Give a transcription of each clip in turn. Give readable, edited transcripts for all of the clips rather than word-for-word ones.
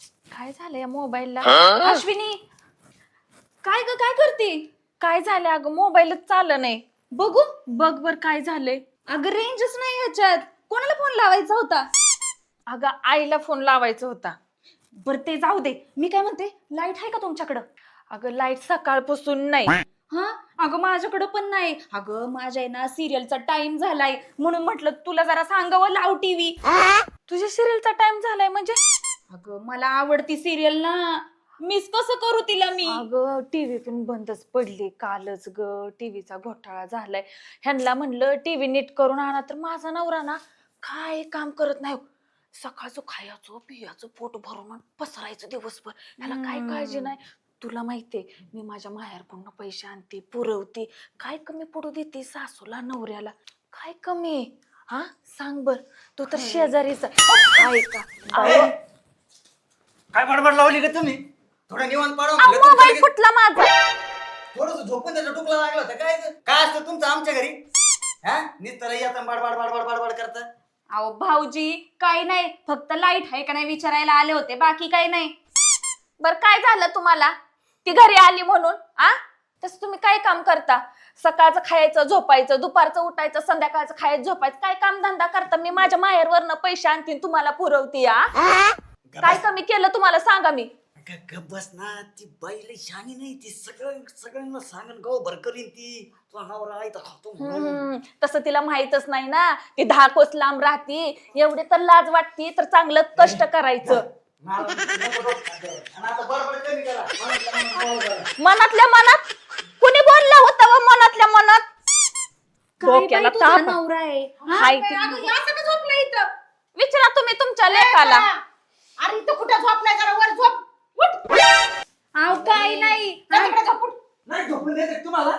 काय झालंय मोबाईलला? अश्विनी काय ग, काय करते? काय झालं अगं, मोबाईलच चाललं नाही. बघू, बघ बर काय झालंय. अगं रेंजच नाही ह्याच्यात. कोणाला फोन लावायचा होता? अगं आईला फोन लावायचा होता. बर ते जाऊ दे, मी काय म्हणते, लाईट आहे का तुमच्याकडं? अगं लाईट सकाळपासून नाही. हा अगं माझ्याकडं पण नाही. अगं माझ्या ना सिरियलचा टाइम झालाय, म्हणून म्हटलं तुला जरा सांगावं, लाव टीव्ही. तुझ्या सिरियलचा टाइम झालाय म्हणजे? अगं मला आवडती सिरियल ना, मिस कसं करू तिला मी? अगं टीव्ही पण बंदच पडली कालच ग, टीव्हीचा घोटाळा झालाय. ह्यांना म्हणलं टीव्ही नीट करून आणा, तर माझा नवरा ना काय काम करत नाही. सकाळचं खायचं पियाचं पोट भरून पसरायचं दिवसभर, ह्याला काय काळजी नाही. तुला माहितीये मी माझ्या माहेरकडून पैसे आणते, पुरवते, काय कमी पडू देते सासूला नवऱ्याला? काय कमी आहे? हा सांग बर. तू तर शेजारीचा आहे का? काय बडबड लावली का तुम्ही? थोडं निवांत पाडा. मोबाईल फुटला माझा. थोडस झोपून त्याचा टुकला लागला होता. काय असतं तुमचं आमच्या घरी? हा निस्तर येतं बडबड बडबड बडबड करता. अहो भाऊजी काही नाही, फक्त लाईट आहे का नाही विचारायला आले होते, बाकी काही नाही. बर काय झालं तुम्हाला? ती घरी आली म्हणून? तसं तुम्ही काय काम करता? सकाळचं खायचं झोपायचं, दुपारचं उठायचं, संध्याकाळचं खायचं झोपायचं, काय काम धंदा करता? मी माझ्या माहेरवरनं पैसे आणते तुम्हाला पुरवते. काय कमी केलं तुम्हाला सांगा? मी गप बस ना, ती बाई लई शहाणी नाही, ती सगळ्यांना सांगून गाव भर करीन. ती तुला नवरा आहे तर खातो. तसं तिला माहितच नाही ना, ती 10 कोस लांब राहती. एवढे तर लाज वाटती तर चांगलं कष्ट करायचं. मनातल्या मनात कुणी बोललं होतं? मनातल्या मनात डोक्याला ताप नवरा आहे. विचारा तुम्ही तुमच्या लेकाला. अरे तू कुठं झोपलाय? जरा वर झोप. अहो काय नाही, नाही झोपून देते तुम्हाला.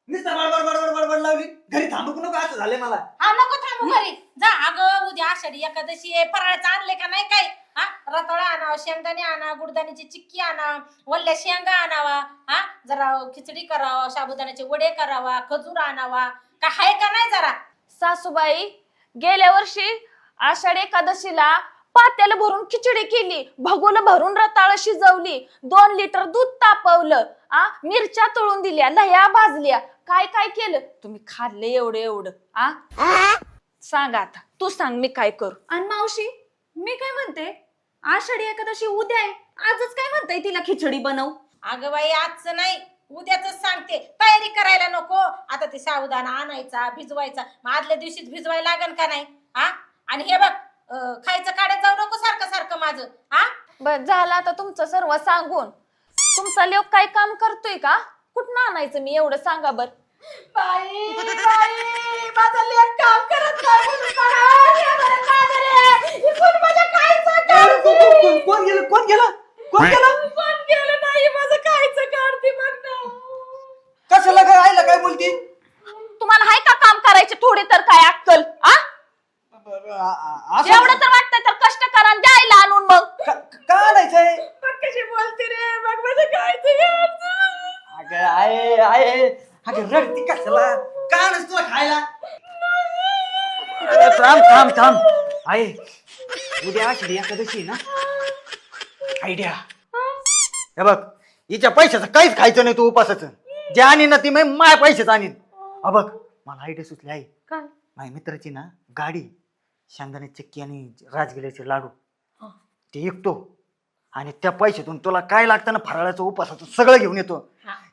नुसतं बडबड बडबड बडबड लावली. घरी थांबू नको असं झालंय मला. हा नको थांबू घरी. जा अगं, उद्या आषाढी एकादशी आहे, फराळाचं आणले का नाही काय? हा रताळा आणावा, शेंगदाणे आणा, गुडदाण्याची चिक्की आणा, वल्ल्या शेंगा आणावा, हा जरा खिचडी करावा, साबुदाण्याचे वडे करावा, खजूर आणावा. काय हाय का नाही जरा? सासूबाई गेल्या वर्षी आषाढी एकादशीला पात्याला भरून खिचडी केली, भगोला भरून रताळ शिजवली, 2 लिटर दूध तापवलं, मिरच्या तळून दिल्या, लह्या भाजल्या. काय काय केलं तुम्ही? खाल्ले एवढं एवढं? सांग आता, तू सांग मी काय करू? आणि मावशी मी काय म्हणते, आषाढी एकादशी उद्या आहे, आजच काय म्हणताय तिला खिचडी बनव? अगं बाई आजचं नाही, उद्याच सांगते. तयारी करायला नको? आता ते साबुदाणा आणायचा, भिजवायचा, मग आदल्या दिवशीच भिजवायला लागन का नाही? आणि हे बघ, खायचं काढत जाऊ नको सारखं सारखं माझं. बर झालं आता तुमचं सर्व सांगून. तुमचा लोक काय काम करतोय का? कुठं आणायचं मी एवढं सांगा बर. बाई बाई माझा लेक काम करत नाही. कोण गेलं कोण गेलं कोण गेलं? पण गेलं नाही, माझं खायचं काढते मग ना. कशाला काय आयला काय बोलती? तुम्हाला हाय का काम करायचे थोडे तर काय अक्कल? एवढं तर वाटतंय तर कष्ट करा आणि द्यायला आणून मग. का आणायचंय? मग कशी बोलते रे? मग माझं खायचं. अगं आहे अगं रडती कशाला? का आणायचं तुला खायला? थांब आहे. उद्या आषाढी एकादशी ना. आयडिया हे बघ, हिच्या पैशाचं काहीच खायचं नाही. तू उपासाचं जे आणीन ना ती माझ्या पैशाचं आणीन. बघ मला आयडिया सुचली आहे. काय? माझ्या मित्राची ना गाडी, शेंगदाणे चिक्की आणि राजगिऱ्याचे लाडू ते विकतो आणि त्या पैशातून तुला काय लागतं ना फराळाचं उपासाचं सगळं घेऊन येतो.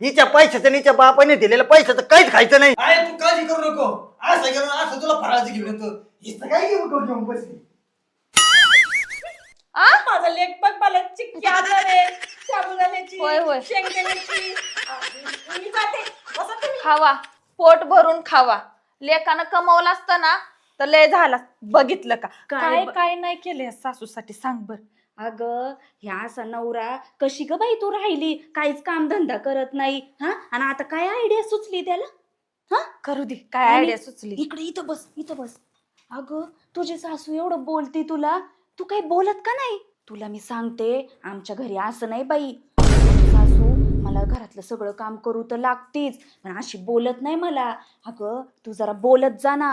हिच्या पैशाचं आणि हिच्या बापाने दिलेल्या पैशाचं काहीच खायचं नाही. तू काळजी करू नको. असं घेऊन असं तुला फराळाचं घेऊन येतो. हिचं काय घेऊन बसली. माझा लेक बघ मला चिक्की आणणार आहे, साबुदाण्याची, होय, होय. शेंगदाण्याची. मी जाते. बसा तुम्ही. खावा, पोट भरून खावा. लेकानं कमवलं असतं ना तर लय झाला. बघितलं का काय काय नाही केले सासूसाठी? सांग बर. अगं ह्या असा नवरा कशी ग बाई तू राहिली, काहीच काम धंदा करत नाही. आणि आता काय आयडिया सुचली त्याला? करू दे काय आयडिया सुचली. इकडे इथं बस. अगं तुझी सासू एवढं बोलती तुला, तू काही बोलत का नाही? तुला मी सांगते, आमच्या घरी असं नाही बाई. सासू मला घरातलं सगळं काम करू तर लागतीच, पण अशी बोलत नाही मला. अगं तू जरा बोलत जा ना.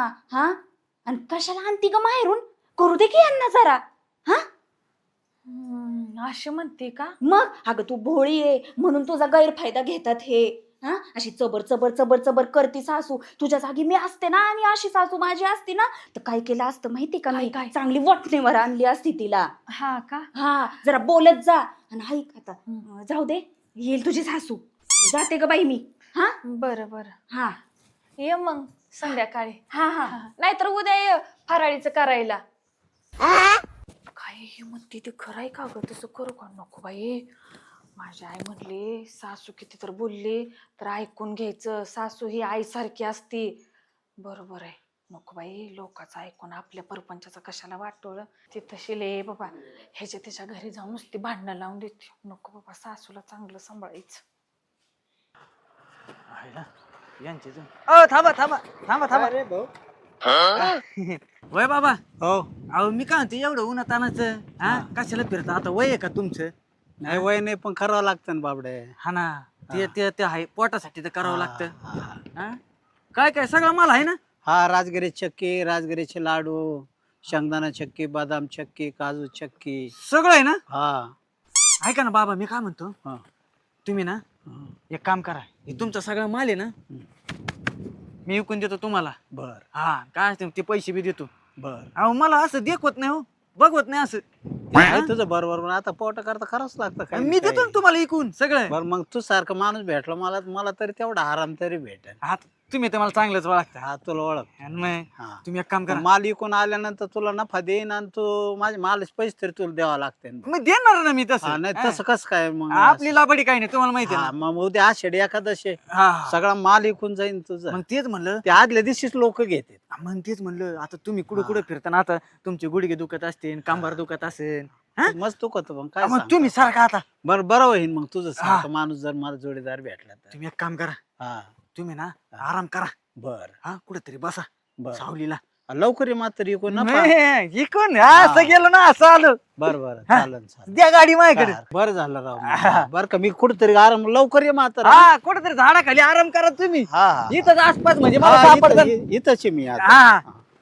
आणि कशाला आणती ग माहेरून? करू दे की यांना जरा. अशी म्हणते का? मग अगं तू भोळी आहे म्हणून तुझा गैरफायदा घेतात हे. हा अशी चबर चबर चबर चबर करती सासू. तुझ्या जागी मी असते ना आणि अशी सासू माझी असती ना तर काय केलं असतं माहिती का? मी काय? चांगली वटणीवर आणली असती तिला. हा का? हा जरा बोलत जा. आणि ऐक आता जाऊ दे येईल तुझी सासू. जाते ग बाई मी. हा बरं बरं, हा ये मग संध्याकाळी. हा हा नाहीतर उद्या ये फराळीचं करायला. काय हे म्हणते ते खरं आहे का ग? तसं करू का नको बाई? माझी आई म्हणली सासू किती तर बोलली तर ऐकून घ्यायचं. सासू ही आईसारखी असती. बरोबर आहे. नको बाई लोकांचं ऐकून आपल्या परपंचाचं कशाला वाटोळं. ती तशी ले बाबा ह्याच्या त्याच्या घरी जाऊन नुसती भांडणं लावून देते. नको बाबा सासूला चांगलं सांभाळायचं. यांचे थांबा थांबा थांबा थांबा. अरे भाऊ. वय बाबा. हो अहो मी काय म्हणते एवढं उन्हातानाचं हा कशाला फिरता? आता वय आहे का तुमचं? नाही वय नाही पण करावं लागतं ना बाबडे. हा ना ते ते ते आहे पोटासाठी तर करावं लागतं. हा, हा? काय काय सगळं मला आहे ना. हा राजगिरी चक्की, राजगिरीचे लाडू, शेंगदाणा चक्की, बदाम चक्की, काजू चक्की सगळं आहे ना. हा ऐका ना बाबा मी काय म्हणतो हा. तुम्ही ना एक काम करा. हे तुमचा सगळा माल आहे ना मी विकून देतो तुम्हाला. बर हा काय असते ते पैसे बी देतो. बर अहो मला असं देखवत नाही हो बघवत नाही असं. आहे तुझं बरोबर पण आता पोट करता करावंच लागतं काय मी देतो ना तुम्हाला विकून सगळं. बर मग तू सारखं माणूस भेटला मला मला तरी तेवढा आराम तरी भेटेल. हा तुम्ही तर मला चांगलंच ओळखता. हा तुला ओळख. आणि मग हा तुम्ही एक काम करा. माल विकून आल्यानंतर तुला नफा देईन आणि तू माझे मालाचे पैसे तरी तुला द्यावा लागते. मग देणार ना मी तसं. नाही तसं कसं काय मग? आपली लाबडी काही नाही तुम्हाला माहिती आहे हा, ना. मग उद्या आषाढी एकादशी हा सगळा माल विकून जाईन तुझं. मग तेच म्हणलं. ते आदल्या दिवशीच लोक घेते. मग तेच म्हणलं आता तुम्ही कुठं कुठं फिरताना आता तुमचे गुडघे दुखत असतील कंबर दुखत असेल. मस्त दुखत मग काय मग तुम्ही सारखा आता बरं होईल मग तुझं सारखं माणूस जर मला जोडीदार भेटला तर. तुम्ही एक काम करा. हा तुम्ही ना आराम करा. बर हा कुठेतरी बसा बर सावलीला. लवकर ये मात्र इकून नफा. नाही, इकडून असं गेलो ना असं आलो. बर बर हा. चालन चालन. द्या गाडी माझ्याकडे. बरं झालं राव. बर का मी कुठेतरी आराम लवकर ये मात्र. हा कुठेतरी झाडाखाली आराम करा तुम्ही. हा हा. इथंच आसपास म्हणजे मला हा, सापडतं. इथंच आहे मी आता. हा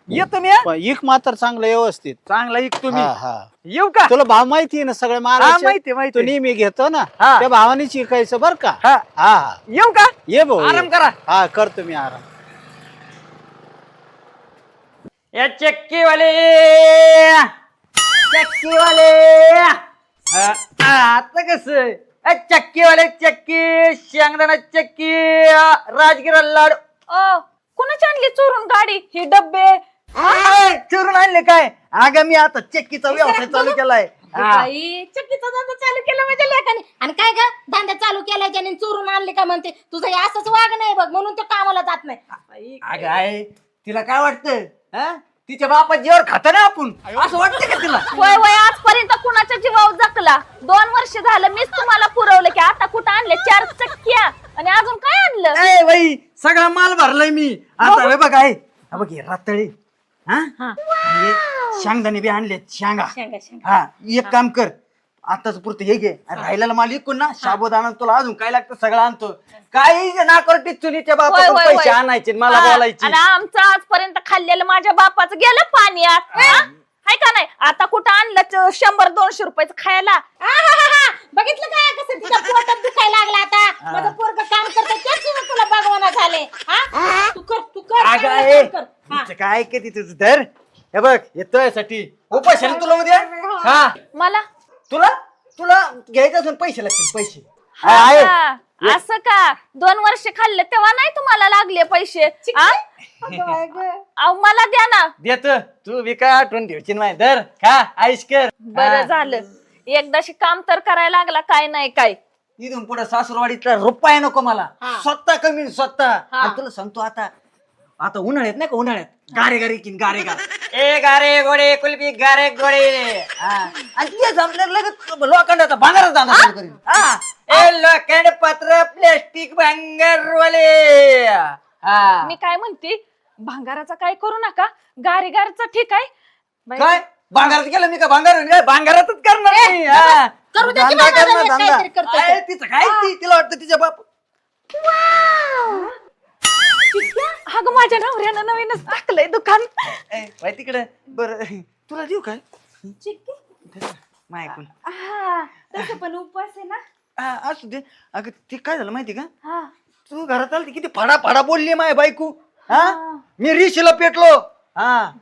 येतो मी. पण इक मात्र चांगलं व्यवस्थित. चांगला एक तुम्ही हा हा. येऊ का? तुला भाव माहिती आहे ना सगळे माल हा माहिती तू माहिती. नेहमी घेतो ना हा. त्या भावानीच शिकायचं बर का. हा हा हा येऊ का? ये भाऊ ये. आराम करा. हा करतो मी आराम. या चक्कीवाले चक्कीवाले आता कस चक्कीवाले चक्की शेंगदाणा चक्की राजगिरा लाडू. कुणाची आणली चोरून गाडी? ही डब्बे चोरून आणले काय? अगं मी आता चक्कीचा व्यवसाय चालू केलाय. बाई चक्कीचा धंदा चालू केला माझ्या लेकाने. आणि काय ग धंदा चालू केलाय ज्याने चोरून आणले का म्हणते? तुझं हे असंच वाग नाही बघ म्हणून तो कामाला जात नाही. अगं आहे तिला काय वाटतं? हा? तिच्या बापा जीवावर खात ना आपण असं वाटतं का तिला? वय वय आजपर्यंत कुणाच्या जीवावर जगला. 2 वर्ष झालं मीच तुम्हाला पुरवलं की आता कुठं आणले 4 चक्क्या आणि अजून काय आणलं? ए बाई सगळा माल भरलाय मी आता. हे बघ आहे हा बघ हे रातळी. हा हे शेंगदाणे बी आणले शेंगा. शेंगा शेंगा. हा एक काम कर आताच पुरतं हे घे. राहिलेला माल विकून ना साबुदाणा तुला अजून काय लागतं सगळं आणतो. काही नाकर टिचुनीच्या होय, बापाकडून होय, पैसे होय. आणायचे मला हा, बोलायचे. आणि आमचं आजपर्यंत खाल्लेलं माझ्या बापाचं गेलं पाण्यात. हा? हाय का नाही? आता कुठं आणलं 100-200 रुपयाचं खायला? आहाहाहा. बघितलं का कसं तिच्या पोटात दुखायला लागला आता? माझं पोरग काम करतं त्याच तुला भगवाना झाले. हा तू कर अगं चांगलं आहे काम कर. हा. तिचं काय किती तुझं धर. हे बघ येतोय साठी उपाशाने तुला उद्या. हा मला तुला तुला घ्यायचं असून पैसे लागतील पैसे. हा आहे. का? असं का? 2 वर्ष खाल्ले तेव्हा नाही तुम्हाला लागले पैसे? हा? अहो मला द्या ना. देत तू बी काय आठवण ठेवची नाही. धर खा आईश कर. बरं झालं एकदाशी काम तर करायला लागला. काय नाही काय इथून पुढे सासूरवाडीतला रुपया नको मला. हा. स्वतः कमी स्वतः. हा. आणि तुला सांगतो आता उन्हाळ्यात नाही का उन्हाळ्यात गारे गारे किन गारे ए गारे गोडे कुलबी गारे गोडे. हा. आणि ते जमलं लगेच लोखंडाचा भांगारच दांडा चालू करीन. हा. ए लोखंड पत्र प्लॅस्टिक भांगारवाले. हा मी काय म्हणते भांगाराचा काय करू नका. गारीगारचा ठीक आहे बाई. काय भांगारात केलं मी का भांगारातच करणार नाही. हा. करू दे की धंदा बाबा, करणार, काहीतरी धंदा. करतोय. आहे, तिचं काय तिला वाटतं तिच्या बाप. अगं माझ्या नवऱ्यानं नवीनच टाकलंय दुकान. तिकडे बर तुला देऊ काय मायकून. हा. तसं पण उपवास आहे ना. असू दे. अगं ते काय झालं माहिती का, हा तू घरात आली किती फाडा फाडा बोलली माय बायको. हा मी रिशीला पेटलो. हा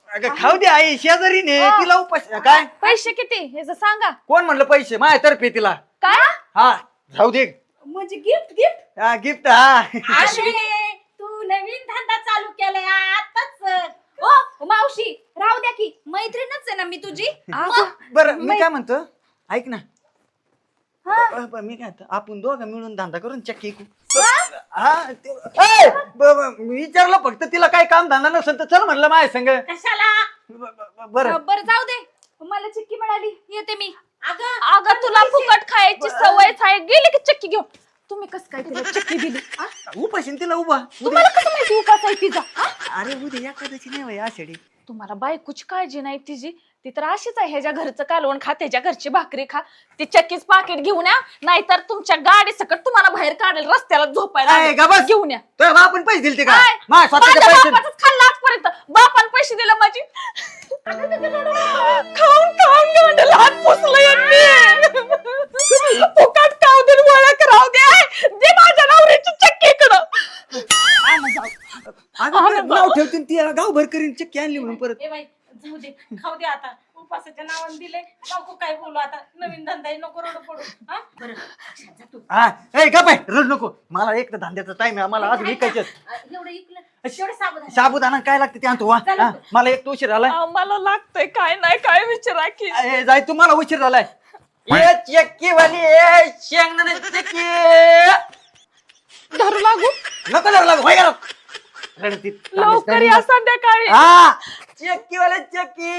अगं खाऊ दे आई, शेजारी ने तिला उपास काय. पैसे किती हे जर सांगा. कोण म्हणलं पैसे माझ्यातर्फे तिला. काय हा जाऊ दे. म्हणजे गिफ्ट हा गिफ्ट. हा अश्विनी तू नवीन धंदा चालू केलाय आताच. ओ मावशी राहू द्या की, मैत्रीणच आहे ना मी तुझी. बरं मी काय म्हणतो ऐक ना. हा. मी काय म्हणतो आपण दोघं मिळून धंदा करून चक्की विकू. हा ए, मी विचारलं फक्त तिला काय काम धंदा नसेल तर चल म्हणलं माझ्या संग. कशाला बरं बरं जाऊ दे, मला चिक्की मिळाली, येते मी. अगं अगं तुला फुकट खायची सवयच आहे. गेली की चक्की घेऊन. तुम्ही कस काय तिला चक्की दिली? उपाशीन तिला उभा. तुम्हाला कसं माहिती उपास आहे तिचा? अरे उद्या एखाद्याची नाही वय आषाढी. तुम्हाला बायकोची काळजी नाही तिची. ती तर अशीच आहे, ह्याच्या घरचं कालवण खा, त्याच्या घरची भाकरी खा. ती चक्कीच पाकिट घेऊन या, नाहीतर तुमच्या गाडी सकट तुम्हाला बाहेर काढेल, रस्त्याला झोपायला ए, गा बस. घेऊन या. तर बापन पैसे दिले का काय? माझ्या स्वतःचे माझ्या पैसे. बापाचंच खाल्लं आजपर्यंत. बापान पैसे दिले माझी. खाऊन खाऊन गांडं लहान पुसलं यांनी. फुकट खाऊ दे, वळख राहू दे. दे माझ्या नवऱ्याची चक्की इकडं. अगं नाव ठेवतील ती गावभर करीन चक्की आणली म्हणून परत. ए बाई जाऊ दे खाऊ दे आता. उपासाच्या नावाने दिले नको काय बोलू आता. नवीन धंदा आहे, नको रडू पडू. हा बरं जा तू. हा ए का पाय रड नको. मला एक तर धंद्याचा टाइम आहे, मला अजून विकायचं. एवढं इकलं एवढं साबुदाणा. साबुदाणा काय लागते ते आणतो वा. हा, मला एक तो उशीर झालाय. मला लागतंय काय नाही काय विचारा की. ए, जाय तुम्हाला उशीर झालाय. ये चक्की वाली ए शेंगदाणे चक्की. धरू लागू नको लागू होय का रडतीत. लवकर या संध्याकाळी. हा चक्की वाले चक्की.